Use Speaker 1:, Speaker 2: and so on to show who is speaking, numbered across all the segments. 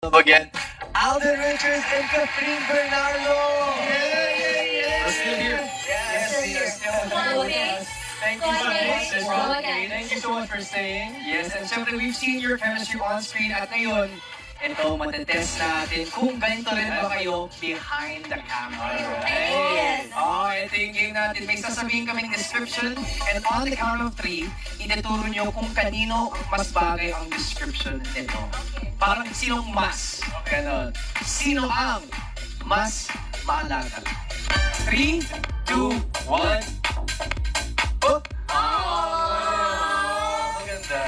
Speaker 1: Again, Alden Richards and Catherine Bernardo. We're still here. Yes, we are still here. Thank you so much. Thank you so much for staying. Yes, and syempre we've seen your chemistry on screen at ngayon, ito matetest natin kung ganito rin ba kayo behind the camera.
Speaker 2: Yes.
Speaker 1: Oh, ito yung game natin. May sasabihin kaming description and on the count of 3, ituturo nyo kung kanino mas bagay ang description nito. Parang sinong mas. Ganon. Sino ang mas maalaga? 3, 2, 1. Oh! Maganda.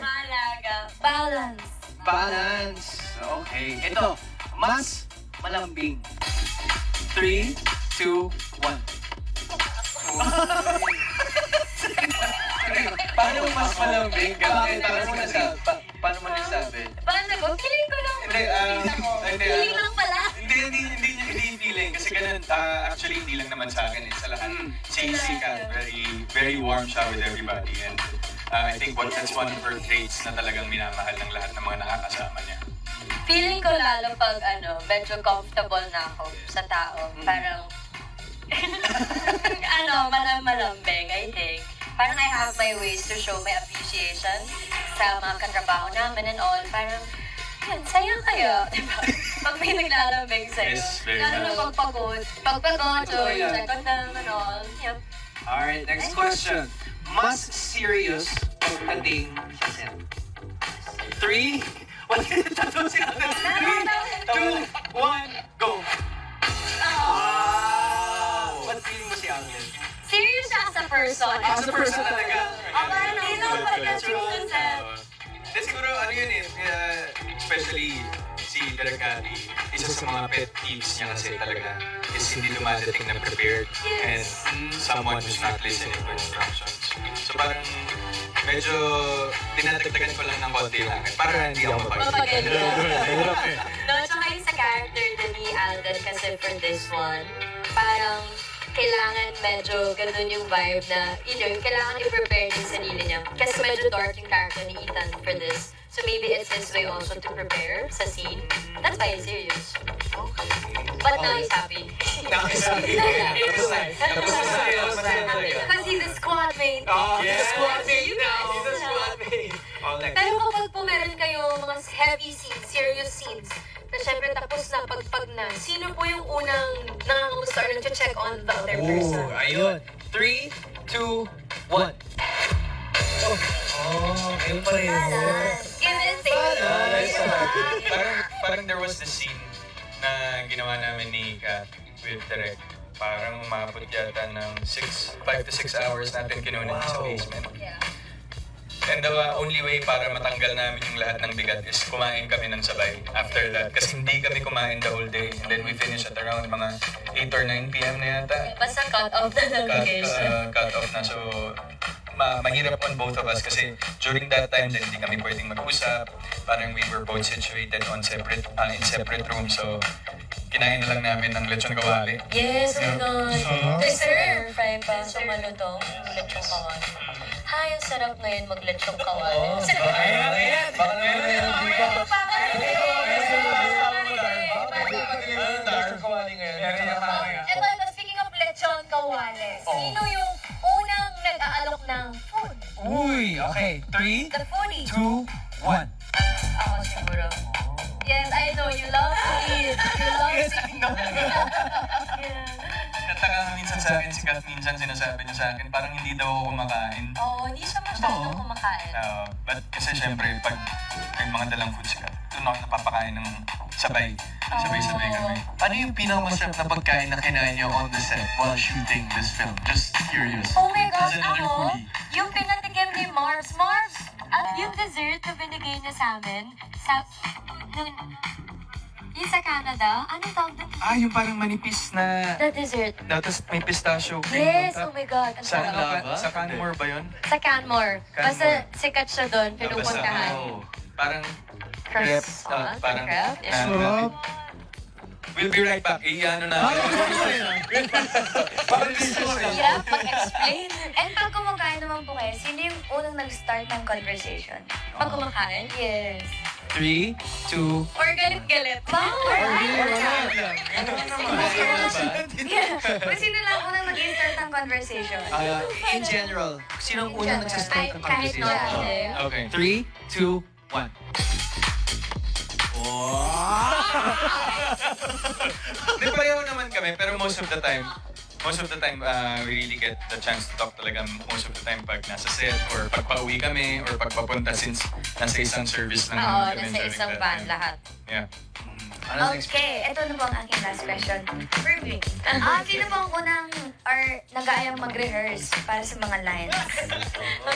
Speaker 2: Malaga. Balance.
Speaker 1: Balance. Okay. Ito, mas malambing. 3, 2, 1. Paano mas malambing? Paano mo nasabi?
Speaker 2: Paano ko? Feeling ko lang. Feeling lang pala.
Speaker 3: Hindi feeling. Kasi ganun, actually, hindi lang naman sa akin. Sa lahat. Si Kat, very warm siya with everybody. And I think that's one of her traits na talagang minamahal ng lahat ng mga nakakasama niya.
Speaker 2: Feeling ko lalo pag medyo comfortable na ako sa tao. Parang, malambing, I think. Parang I have my ways to show my appreciation sa mga katrabaho namin and all. Parang, yun, saya kayo. Diba? Pag may naglalambing sa'yo.
Speaker 3: Yes, very
Speaker 2: Lalo na
Speaker 3: much.
Speaker 2: pagpagod. Pagpagod, so yung second time and all. Yep.
Speaker 1: Alright, next question. Mas serious pagdating sa set? 3, what? Tatlo si Alden. 3, 2, 1, go! What feeling mo si Alden?
Speaker 2: Serious siya as a person.
Speaker 1: As a person talaga.
Speaker 2: Parang hindi lang pagka-truth set.
Speaker 3: Then siguro, ano yun especially si Derek Cathy, isa sa mga pet peeves niya kasi talaga is hindi dumadating na prepared and someone who's not listening to instructions. So parang medyo tinatagtagan ko lang ng konti lang para hindi ako mapagod.
Speaker 2: No, tsaka yung sa character ni Alden kasi for this one, parang kailangan medyo ganun yung vibe na, yung kailangan i-prepare yung sarili niya. Kasi medyo dark yung character ni Ethan for this. So maybe it's his way also to prepare sa scene. That's why he's serious. But now he's happy.
Speaker 1: Now he's happy.
Speaker 2: Because he's a squad mate.
Speaker 1: Yes.
Speaker 2: Squad mate now.
Speaker 1: He's a squad mate.
Speaker 2: Pero kapag po meron kayo mga heavy scenes, serious scenes, na syempre tapos na, pagpag na, sino po yung unang nangangamusta or nag-check on the other person?
Speaker 1: Ayun. 3, 2, 1. Ayun pa rin.
Speaker 2: Give and take.
Speaker 3: Parang there was this scene na ginawa namin ni Kat with Derek. Parang umabot yata ng 5 to 6 hours natin kinunin sa basement.
Speaker 2: Yeah.
Speaker 3: And the only way para matanggal namin yung lahat ng bigat is kumain kami ng sabay after that. Kasi hindi kami kumain the whole day. And then we finish at around mga 8 or 9 p.m. na yata.
Speaker 2: Basta cut off na ng location.
Speaker 3: Cut off na. So, mahirap on both of us kasi during that time din hindi kami pwedeng mag-usap. Parang we were both situated on in separate rooms. So, kinain na lang namin ng lechon kawali.
Speaker 2: Yes, oh my God. Sir, fry pa sa malutong lechong kawali. Hi, ang sarap ngayon mag-lechong kawali.
Speaker 1: Ayan. Baka naman
Speaker 2: Ito, speaking of lechon kawali, sino yung unang nag-aalok ng food?
Speaker 1: Uy, okay. 3,
Speaker 2: The foodie.
Speaker 1: 2, 1.
Speaker 2: Ako siguro. Yes, I know. You love to eat. You love
Speaker 1: Yes,
Speaker 2: to
Speaker 1: I know.
Speaker 2: Yeah.
Speaker 3: Kataka minsan sa akin, si Kat minsan sinasabi niya sa akin, parang hindi daw ako kumakain.
Speaker 2: Oo, hindi siya masyadong kumakain.
Speaker 3: But kasi syempre, pag may mga dalang food si Kat, doon ako napapakain ng sabay. Sabay-sabay kami.
Speaker 1: Ano yung pinakamasarap na pagkain na kinain niyo on the set while shooting this film? Just curious.
Speaker 2: Oh my gosh,
Speaker 1: As another
Speaker 2: ako,
Speaker 1: foodie.
Speaker 2: yung pinatikim ni Marbs. Marbs, at yung dessert na binigay niya sa amin, yung sa Canada, ano tawag doon?
Speaker 3: Yung parang manipis na...
Speaker 2: The dessert.
Speaker 3: Tapos may pistachio cream
Speaker 2: Yes,
Speaker 3: on
Speaker 2: oh
Speaker 3: top.
Speaker 2: my God. Ang
Speaker 3: Sa,
Speaker 2: sarap.
Speaker 3: sa Canmore ba yun?
Speaker 2: Sa Canmore. Basta
Speaker 3: Canmore.
Speaker 2: sikat siya doon, pinupuntahan.
Speaker 3: Parang crepe.
Speaker 2: Croissant,
Speaker 3: Parang
Speaker 2: crepe, yeah.
Speaker 3: na- We'll be right back. Iyan na.
Speaker 2: Hirap mag-explain.
Speaker 4: And pag kumakain naman po kayo, sino yung unang nag-start ng conversation?
Speaker 2: Pag kumakain,
Speaker 4: Yes.
Speaker 1: 3, 2,
Speaker 2: or galit-galit.
Speaker 4: Wow!
Speaker 1: yeah.
Speaker 4: Kung sino lang unang nag-start ng conversation?
Speaker 1: In general, sinong unang nagsastart ng
Speaker 2: Kahit
Speaker 1: conversation?
Speaker 2: not,
Speaker 3: Okay.
Speaker 1: 3, 2, 1.
Speaker 3: Di pareho naman kami, pero most of the time, we really get the chance to talk talaga most of the time pag nasa set or pag pauwi kami or pag papunta since nasa isang service lang
Speaker 2: Oo,
Speaker 3: naman kami
Speaker 2: nasa
Speaker 3: during
Speaker 2: isang
Speaker 3: that
Speaker 2: van,
Speaker 3: time.
Speaker 2: lahat.
Speaker 3: Yeah.
Speaker 1: Ano next?
Speaker 4: Okay, ito na po ang aking last question. Perfect. Sino po ang unang or nag-aayang mag-rehearse para sa mga lines?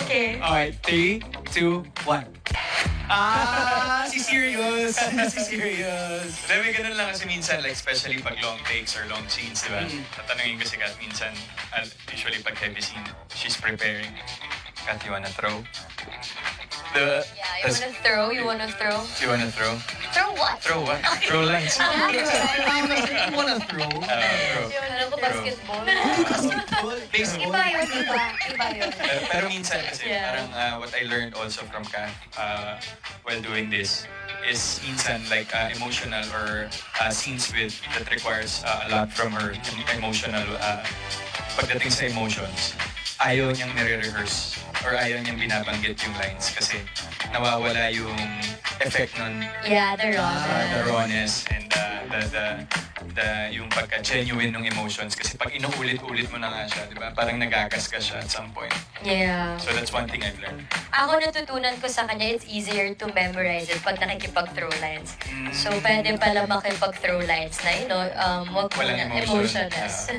Speaker 2: Okay.
Speaker 1: Alright, 3, 2, 1. Si Sirius! Si Sirius!
Speaker 3: Then may ganun lang kasi minsan, like especially pag long takes or long scenes, di ba? Tatanungin ko si Kat minsan, usually pag heavy scene, she's preparing. Kat, you wanna throw?
Speaker 2: Yeah, you wanna throw?
Speaker 3: You wanna throw?
Speaker 2: Throw what?
Speaker 3: Throw what? Throw lines.
Speaker 1: You wanna throw?
Speaker 3: Throw.
Speaker 2: Alam ko, basketball.
Speaker 1: Baseball?
Speaker 4: Iba yun, iba. Iba yun.
Speaker 3: Pero minsan kasi
Speaker 2: Yeah.
Speaker 3: parang what I learned also from Kat while doing this is minsan like emotional or scenes that requires a lot from her emotional pagdating sa emotions. Ayaw niyang nire-rehearse or ayaw niyang binabanggit yung lines kasi nawawala yung effect nun,
Speaker 2: Yeah, the
Speaker 3: the
Speaker 2: raw.
Speaker 3: rawness and yung pagka-genuine ng emotions kasi pag inuulit-ulit mo na nga siya, di ba? Parang nagagas ka siya at some point.
Speaker 2: Yeah.
Speaker 3: So that's one thing I've learned.
Speaker 2: Ako natutunan ko sa kanya, it's easier to memorize it pag nakikipag-throw lines. So, pwede pala makipag-throw lines na, wag mo
Speaker 3: Walang
Speaker 2: na
Speaker 3: emotion.
Speaker 2: emotionless.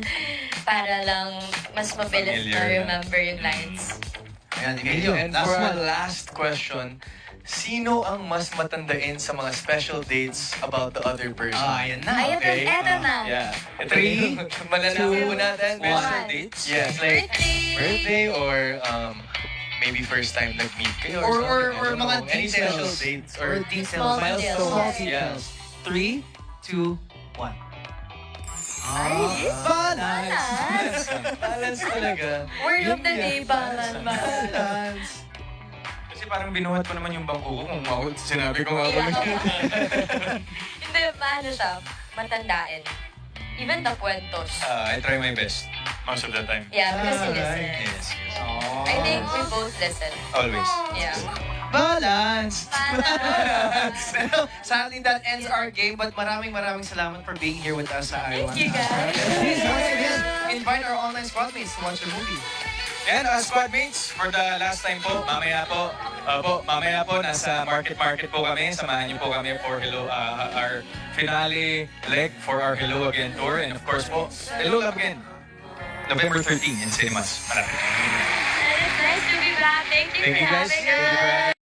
Speaker 2: Para lang mas mabilis na
Speaker 3: Familiar na.
Speaker 2: remember yung lines.
Speaker 1: Ayan, Emilio,
Speaker 5: And
Speaker 1: last
Speaker 5: for
Speaker 1: one.
Speaker 5: our last question, sino ang mas matandain sa mga special dates about the other person?
Speaker 1: Ayan na.
Speaker 4: Ayun,
Speaker 5: Okay.
Speaker 4: eto na.
Speaker 5: Yeah. Ito
Speaker 1: 3,
Speaker 5: malalaman po natin.
Speaker 1: Special
Speaker 4: one.
Speaker 5: dates? Yes, like birthday or maybe first time nag-meet kayo
Speaker 1: Or
Speaker 5: something. I don't
Speaker 1: mga
Speaker 5: know. Any special
Speaker 1: details.
Speaker 5: dates
Speaker 1: Or
Speaker 5: or
Speaker 1: details.
Speaker 2: Small
Speaker 1: Milestones.
Speaker 2: details.
Speaker 1: Details. 3, 2, 1.
Speaker 5: balance. Balance talaga.
Speaker 2: Word of the day, balance.
Speaker 1: Balance.
Speaker 3: Kasi parang binuhat ko naman yung bangko ko kung ako sinabi ko nga
Speaker 2: Yeah.
Speaker 3: ba.
Speaker 2: Hindi, paano siya? Matandaan. Even the puentos.
Speaker 3: I try my best most of the time.
Speaker 2: Yeah, because you listen.
Speaker 3: Yes.
Speaker 2: I think we both listen.
Speaker 3: Always.
Speaker 2: Yeah.
Speaker 1: Balance!
Speaker 2: Balance.
Speaker 1: Pero sadly, that ends our game. But maraming salamat for being here with us sa I Want
Speaker 2: Thank you,
Speaker 1: Us.
Speaker 2: guys.
Speaker 1: Please, once again, invite our online squadmates to watch your movie.
Speaker 3: And squad mates, for the last time po, mamaya po, nasa market po kami. Samahan niyo po kami for our finale leg for our Hello Again tour. And of course po, Hello Love Again, November 13 in cinemas. Malapit.
Speaker 2: And it's nice to be back. Thank you
Speaker 3: Thank
Speaker 2: for
Speaker 3: you guys.
Speaker 2: having
Speaker 3: Thank you for
Speaker 2: us.
Speaker 3: having